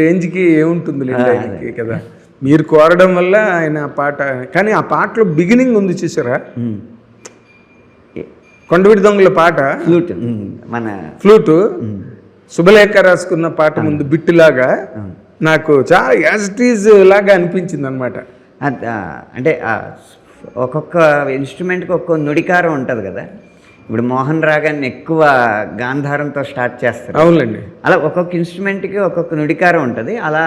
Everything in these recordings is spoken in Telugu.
రేంజ్కి ఏముంటుంది ఆయనకి కదా. మీరు కోరడం వల్ల ఆయన పాట, కానీ ఆ పాటలో బిగినింగ్ ఉంది చూసారా, కొండవీటి దొంగల పాట ఫ్లూట్, మన ఫ్లూటు శుభలేఖ రాసుకున్న పాట ముందు బిట్టులాగా నాకు చాలా యాజిటీజ్ లాగా అనిపించింది అనమాట. అంటే ఒక్కొక్క ఇన్స్ట్రుమెంట్కి ఒక్కొక్క నుడికారం ఉంటుంది కదా. ఇప్పుడు మోహన్ రాగాన్ని ఎక్కువ గాంధారంతో స్టార్ట్ చేస్తారు. అవునండి. అలా ఒక్కొక్క ఇన్స్ట్రుమెంట్కి ఒక్కొక్క నుడికారం ఉంటుంది. అలా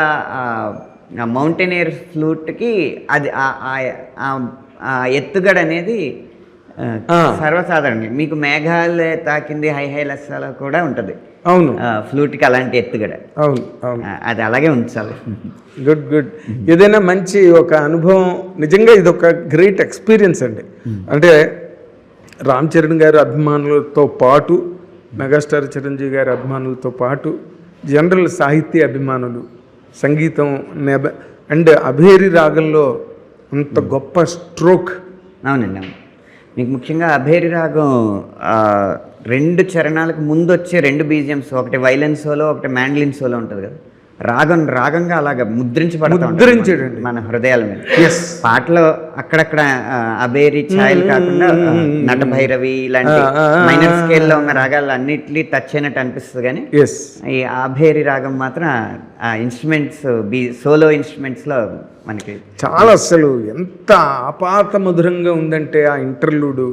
మౌంటైనియర్ ఫ్లూట్కి అది ఆ ఎత్తుగడ అనేది సర్వసాధారణంగా మీకు మేఘాలు తాకింది హై హై లస్సాలో కూడా ఉంటుంది. అవును, ఫ్లూట్కి అలాంటి ఎత్తుగడ. అవును అవును, అది అలాగే ఉంచాలి. Good good. ఏదైనా మంచి ఒక అనుభవం, నిజంగా ఇది ఒక గ్రేట్ ఎక్స్పీరియన్స్ అండి. అంటే రామ్ చరణ్ గారి అభిమానులతో పాటు, మెగాస్టార్ చిరంజీవి గారి అభిమానులతో పాటు, జనరల్ సాహిత్య అభిమానులు, సంగీతం అండ్ అభేరి రాగంలో అంత గొప్ప స్ట్రోక్. అవునండి, అవును. మీకు ముఖ్యంగా అభేరి రాగం 2 చరణాలకు ముందు వచ్చే 2 BGMs, ఒకటి వైలెన్ సోలో, ఒకటి మ్యాండ్లిన్ సోలో ఉంటుంది కదా. రాగంగా అలాగా ముద్రించబడతాడు మన హృదయాల మీద. పాటలో అక్కడక్కడ అబేరి ఛాయలు కాకుండా నటభైరవి ఇలాంటి మైనర్ స్కేల్లో ఉన్న రాగాలు అన్నిటినీ టచ్ అయినట్టు అనిపిస్తుంది. కానీ ఈ అభేరి రాగం మాత్రం ఆ ఇన్స్ట్రుమెంట్స్ సోలో ఇన్స్ట్రుమెంట్స్లో మనకి చాలా, అసలు ఎంత ఆపాత మధురంగా ఉందంటే ఆ ఇంటర్లూడు.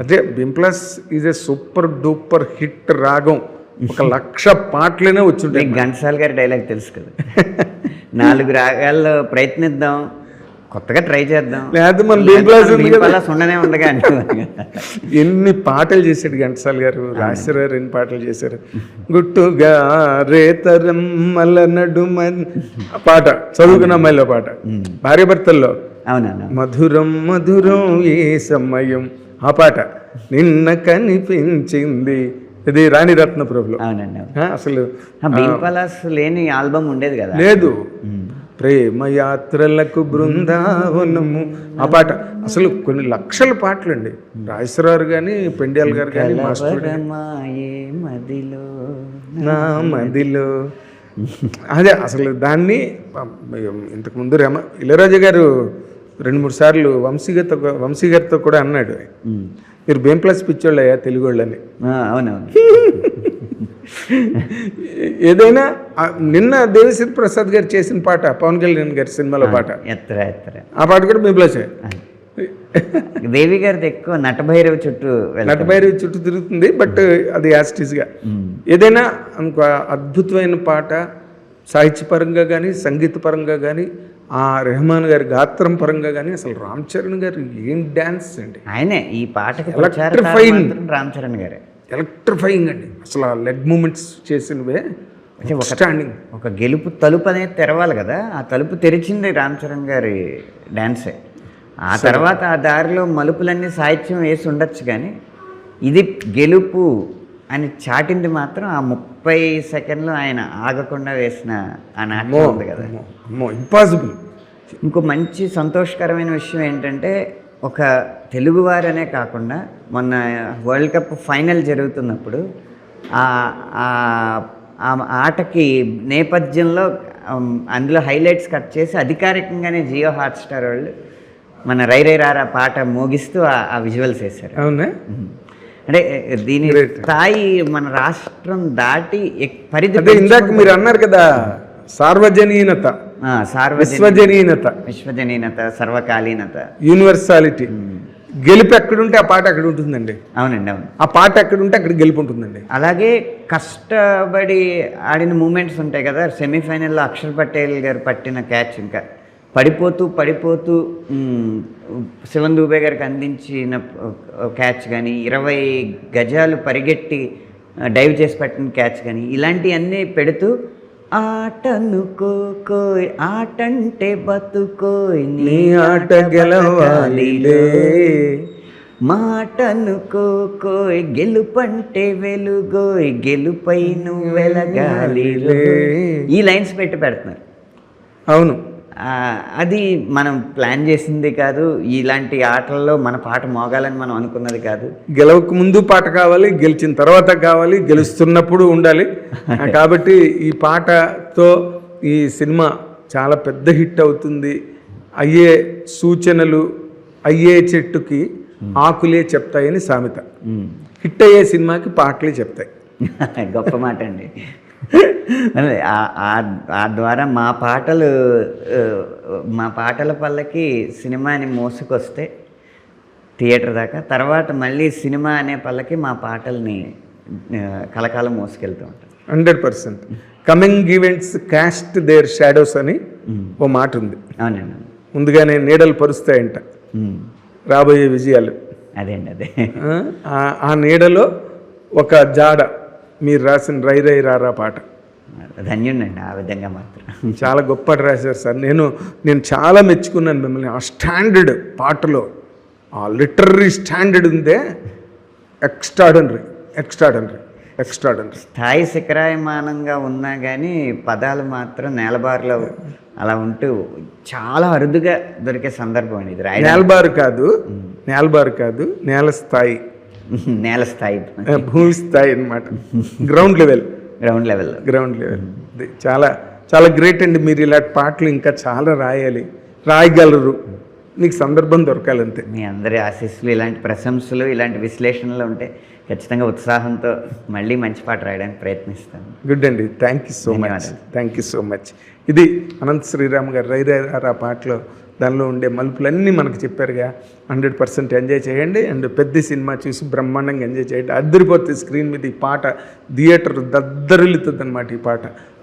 అదే బింప్లస్ is a super duper hit రాగం. 1,00,000 పాటలనే వచ్చుంటాయి. ఘంటసాల గారి డైలాగ్ తెలుసు కదా, 4 రాగాల్లో ప్రయత్నిద్దాం, కొత్తగా ట్రై చేద్దాం, లేదు మన బింప్లస్ ఉండనే ఉండగా. ఎన్ని పాటలు చేశాడు ఘంటసాల గారు, రాశారు, 2 పాటలు చేశారు. గుట్టుగా రేతరమ్మల నడుమ పాట, చదువుకున్న అమ్మాయిలో పాట, భార్యాభర్తల్లో. అవునా, మధురం మధురం ఏ సమయం, ఆ పాట నిన్న కనిపించింది, ఇది రాణి రత్నప్రభులో. అవునండి, అసలు బింపలాస్ లేని ఆల్బమ్ ఉండేది కదా. లేదు, ప్రేమ యాత్రలకు బృందావనము, ఆ పాట. అసలు కొన్ని లక్షల పాటలు అండి. రాజేశ్వరరావు కానీ, పెండ్యాల్ గారు కానీ, మాస్టర్ నా మదిలో, అదే అసలు దాన్ని ఇంతకుముందు ఇళయరాజా గారు 2-3 సార్లు వంశీ గారితో కూడా అన్నాడు, మీరు బింప్లస్ పిచ్చోళ్ళు అయ్యా తెలుగు వాళ్ళని. అవునవును. ఏదైనా నిన్న దేవిశ్రీ ప్రసాద్ గారు చేసిన పాట, పవన్ కళ్యాణ్ గారి సినిమాలో పాట, ఆ పాట కూడా బింప్లసే. దేవి గారిది ఎక్కువ నటభైరవి చుట్టూ తిరుగుతుంది, బట్ అది యాస్టిస్గా. ఏదైనా ఇంకో అద్భుతమైన పాట, సాహిత్యపరంగా కానీ, సంగీత పరంగా కానీ, ఆ రెహమాన్ గారి గాత్రం పరంగా కానీ, అసలు రామ్ చరణ్ గారు ఏం డ్యాన్స్ అండి. ఆయనే ఈ పాటకి రామ్ చరణ్ గారే ఎలక్ట్రిఫైయింగ్ అండి. అసలు ఆ లెగ్ మూమెంట్స్ చేసినవే స్టాండింగ్. ఒక గెలుపు తలుపు అనేది తెరవాలి కదా, ఆ తలుపు తెరిచింది రామ్ చరణ్ గారి డ్యాన్సే. ఆ తర్వాత ఆ దారిలో మలుపులన్నీ సాహిత్యం వేసి ఉండొచ్చు, కానీ ఇది గెలుపు అని చాటింది మాత్రం ఆ 30 సెకండ్లు ఆయన ఆగకుండా వేసిన ఆ నాట్యం ఉంది కదా, ఇంపాసిబుల్. ఇంకో మంచి సంతోషకరమైన విషయం ఏంటంటే, ఒక తెలుగువారనే కాకుండా మొన్న వరల్డ్ కప్ ఫైనల్ జరుగుతున్నప్పుడు ఆ ఆటకి నేపథ్యంలో అందులో హైలైట్స్ కట్ చేసి అధికారికంగానే జియో హాట్స్టార్ వాళ్ళు మన రై రై రారా పాట మోగిస్తూ ఆ విజువల్స్ వేశారు. అవునా, అంటే దీని స్థాయి మన రాష్ట్రం దాటి పరిధి. ఇందాక మీరు అన్నారు కదా, సార్వజనీనత, విశ్వజనీనత, సర్వకాలీనత, యూనివర్సాలిటీ. గెలుపు ఎక్కడుంటే ఆ పాట అక్కడ ఉంటుందండి. అవునండి, అవును. ఆ పాట ఎక్కడుంటే అక్కడ గెలుపు ఉంటుందండి. అలాగే కష్టపడి ఆడిన మూమెంట్స్ ఉంటాయి కదా. సెమీఫైనల్లో అక్షర్ పటేల్ గారు పట్టిన క్యాచ్, ఇంకా పడిపోతూ శివన్ దూబే గారికి అందించిన క్యాచ్ కానీ, 20 గజాలు పరిగెట్టి డైవ్ చేసి పట్టిన క్యాచ్ కానీ, ఇలాంటివన్నీ పెడుతూ ఆటనుకోయ్ ఆటంటే బతుకోయ్ నీ ఆట గెలవాలిలే, మాటనుకోయ్ గెలుపంటే వెలుగోయ్ గెలుపై నువ్వు వెలగాలిలే, ఈ లైన్స్ పెడుతున్నారు. అవును, అది మనం ప్లాన్ చేసింది కాదు. ఇలాంటి ఆటల్లో మన పాట మోగాలని మనం అనుకున్నది కాదు. గెలవకు ముందు పాట కావాలి, గెలిచిన తర్వాత కావాలి, గెలుస్తున్నప్పుడు ఉండాలి. కాబట్టి ఈ పాటతో ఈ సినిమా చాలా పెద్ద హిట్ అవుతుంది అయ్యే సూచనలు అయ్యే చెట్టుకి ఆకులే చెప్తాయని సామెత. హిట్ అయ్యే సినిమాకి పాటలే చెప్తాయి. గొప్ప మాట అండి. ఆ ద్వారా మా పాటల పల్లకి సినిమాని మోసుకొస్తే థియేటర్ దాకా, తర్వాత మళ్ళీ సినిమా అనే పల్లకి మా పాటల్ని కలకాలం మోసుకెళ్తూ ఉంటాం. 100%. Coming events cast their shadows అని ఓ మాట ఉంది. అవునండి. ముందుగానే నీడలు పరుస్తాయంట రాబోయే విజయాలు. అదే అండి, అదే. ఆ నీడలో ఒక జాడ మీరు రాసిన రై రై రారా పాట. ధన్యుండండి ఆ విధంగా మాత్రం. చాలా గొప్ప రాశారు సార్. నేను చాలా మెచ్చుకున్నాను మిమ్మల్ని. ఆ స్టాండర్డ్ పాటలో ఆ లిటరరీ స్టాండర్డ్ ఉందే ఎక్స్ట్రాడనరీ. స్థాయి శిఖరాయమానంగా ఉన్నా కానీ పదాలు మాత్రం నేలబారులో అలా ఉంటూ చాలా అరుదుగా దొరికే సందర్భం అండి ఇది. నేలబారు కాదు నేల స్థాయి, భూమి స్థాయి అన్నమాట. Ground level. చాలా చాలా గ్రేట్ అండి. మీరు ఇలాంటి పాటలు ఇంకా చాలా రాయగలరు. మీకు సందర్భం దొరకాలంతే. మీ అందరి ఆశీస్సులు, ఇలాంటి ప్రశంసలు, ఇలాంటి విశ్లేషణలు ఉంటే ఖచ్చితంగా ఉత్సాహంతో మళ్ళీ మంచి పాట రాయడానికి ప్రయత్నిస్తాను. గుడ్ అండి. Thank you so much. ఇది అనంత శ్రీరామ్ గారు రై రై రారా పాటలో దానిలో ఉండే మలుపులన్నీ మనకు చెప్పారుగా. 100% ఎంజాయ్ చేయండి. అండ్ పెద్ద సినిమా చూసి బ్రహ్మాండంగా ఎంజాయ్ చేయండి. అద్దరిపోతుంది స్క్రీన్ మీద ఈ పాట. థియేటర్ దద్దరిల్లుతుంది అనమాట ఈ పాట.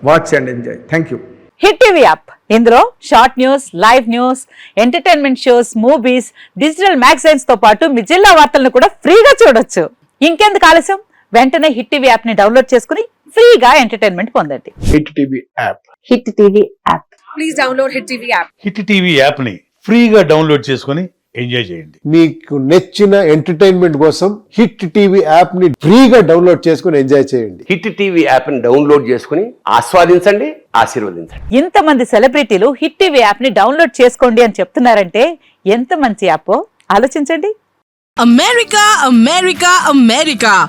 Watch and enjoy. Thank you. Hit TV app, ఇందులో short news, live news, entertainment shows, movies, digital magazines తో పాటు మీ జిల్లా వార్తలను కూడా ఫ్రీగా చూడొచ్చు. ఇంకెందుకు ఆలస్యం, వెంటనే హిట్ టీవీ యాప్ ని డౌన్లోడ్ చేసుకుని ఫ్రీగా ఎంటర్టైన్మెంట్ పొందండి. Hit TV app. Please download hit TV app. Hit TV app ని ఫ్రీగా డౌన్లోడ్ చేసుకుని ఎంజాయ్ చేయండి. మీకు నచ్చిన ఎంటర్టైన్మెంట్ కోసం హిట్ టీవీ యాప్ ని ఫ్రీగా డౌన్లోడ్ చేసుకుని ఎంజాయ్ చేయండి. హిట్ టీవీ యాప్ ని డౌన్లోడ్ చేసుకుని ఆస్వాదించండి, ఆశీర్వదించండి. ఇంతమంది సెలబ్రిటీలు హిట్ టీవీ యాప్ ని డౌన్లోడ్ చేసుకోండి అని చెప్తున్నారంటే ఎంత మంచి యాప్ ఆలోచించండి.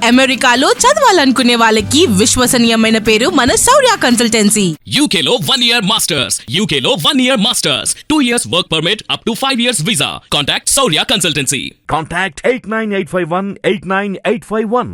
అమెరికాలో చదవాలనుకునే వాళ్ళకి విశ్వసనీయమైన పేరు మన శౌర్య కన్సల్టెన్సీ. UK లో 1 year masters, UK లో 1 year masters, 2 years work permit up to 5 years visa. Contact Saurya Consultancy. Contact 89851 89851.